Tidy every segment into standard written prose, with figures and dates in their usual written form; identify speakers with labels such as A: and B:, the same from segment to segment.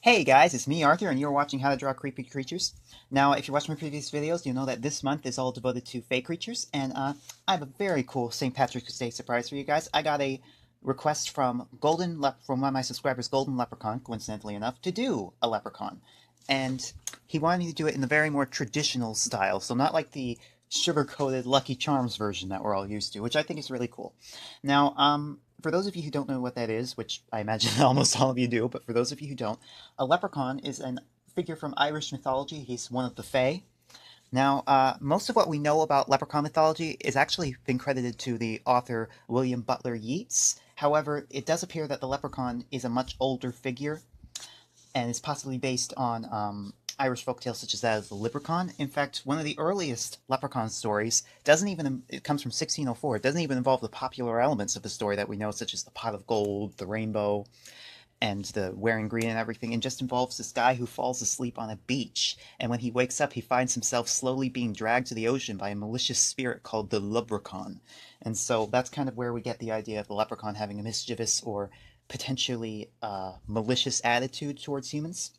A: Hey guys, it's me Arthur and you're watching How to Draw Creepy Creatures. Now, if you watched my previous videos, you'll know that this month is all devoted to fey creatures, and I have a very cool St. Patrick's Day surprise for you guys. I got a request from from one of my subscribers, Golden Leprechaun, coincidentally enough, to do a leprechaun. And he wanted me to do it in the very more traditional style, so not like the sugar-coated Lucky Charms version that we're all used to, which I think is really cool. Now, for those of you who don't know what that is, which I imagine almost all of you do, but for those of you who don't, a leprechaun is a figure from Irish mythology. He's one of the Fae. Now, most of what we know about leprechaun mythology is actually been credited to the author William Butler Yeats. However, it does appear that the leprechaun is a much older figure and is possibly based on Irish folktales such as that of the Leprechaun. In fact, one of the earliest Leprechaun stories doesn't even, it comes from 1604. It doesn't even involve the popular elements of the story that we know, such as the pot of gold, the rainbow, and the wearing green and everything, and just involves this guy who falls asleep on a beach. And when he wakes up, he finds himself slowly being dragged to the ocean by a malicious spirit called the Leprechaun. And so that's kind of where we get the idea of the leprechaun having a mischievous or potentially malicious attitude towards humans.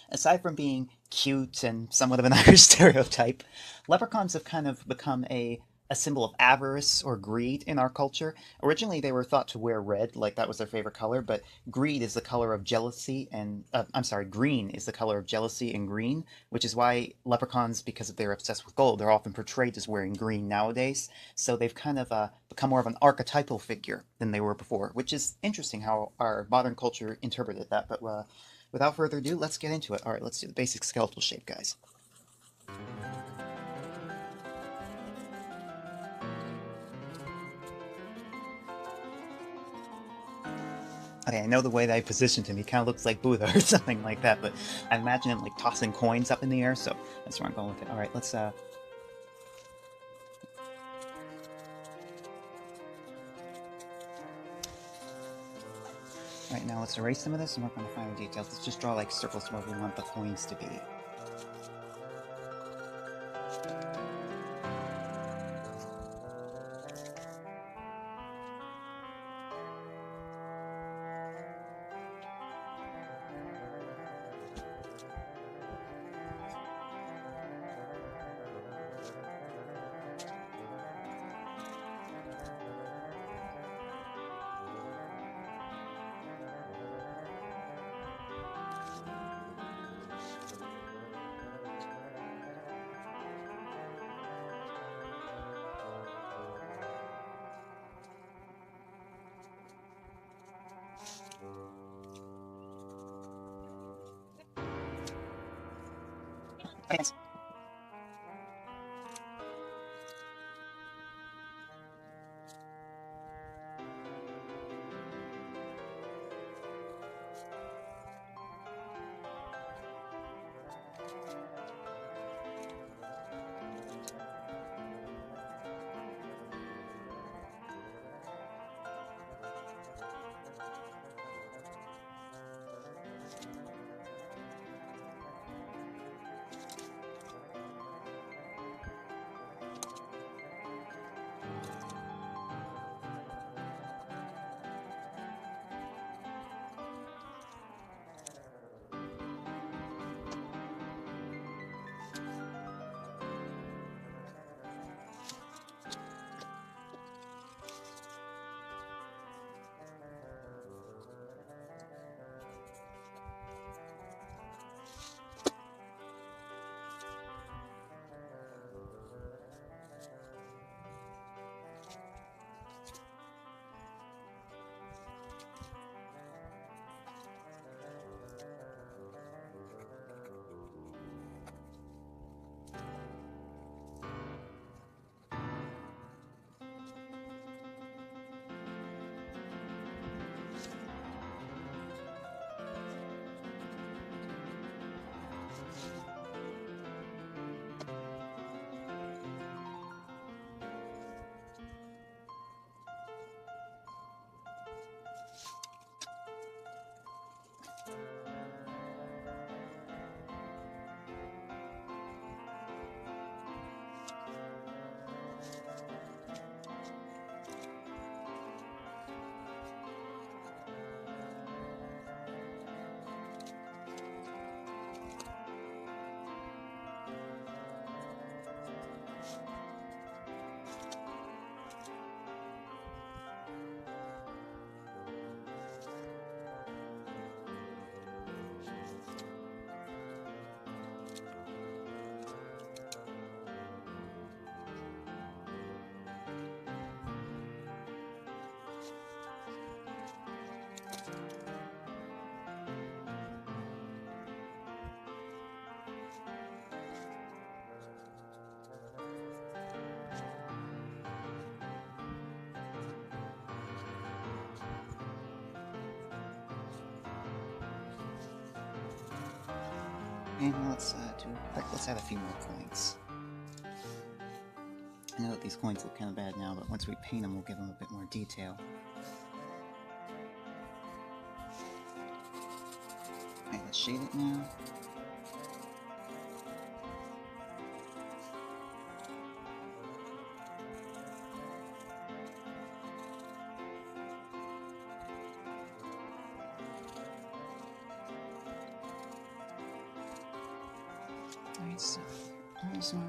A: Aside from being cute and somewhat of an Irish stereotype, leprechauns have kind of become a symbol of avarice or greed in our culture. Originally, they were thought to wear red, like that was their favorite color, but greed is the color of jealousy, and I'm sorry, green is the color of jealousy and green, which is why leprechauns, because they're obsessed with gold, they're often portrayed as wearing green nowadays. So they've kind of become more of an archetypal figure than they were before, which is interesting how our modern culture interpreted that. But without further ado, let's get into it. All right, let's do the basic skeletal shape, guys. Okay, I know the way that I positioned him, he kind of looks like Buddha or something like that, but I imagine him like tossing coins up in the air, so that's where I'm going with it. All right, let's all right, now let's erase some of this and work on the finer details. Let's just draw like circles where we want the coins to be. Okay, thanks. And let's add a few more coins. I know that these coins look kind of bad now, but once we paint them, we'll give them a bit more detail. Alright, let's shade it now. Alright, so eyes mark.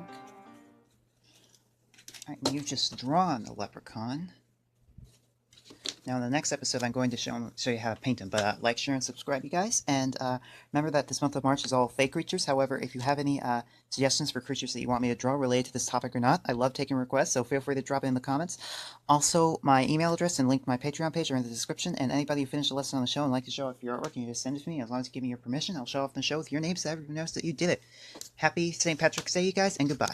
A: Alright, you've just drawn a leprechaun. Now in the next episode I'm going to show you how to paint them, but like, share, and subscribe, you guys. And remember that this month of March is all fake creatures. However, if you have any suggestions for creatures that you want me to draw related to this topic or not, I love taking requests, so feel free to drop it in the comments. Also, my email address and link to my Patreon page are in the description, and anybody who finished a lesson on the show and like to show off your artwork, you can just send it to me. As long as you give me your permission, I'll show off the show with your name so everyone knows that you did it. Happy St. Patrick's Day, you guys, and goodbye.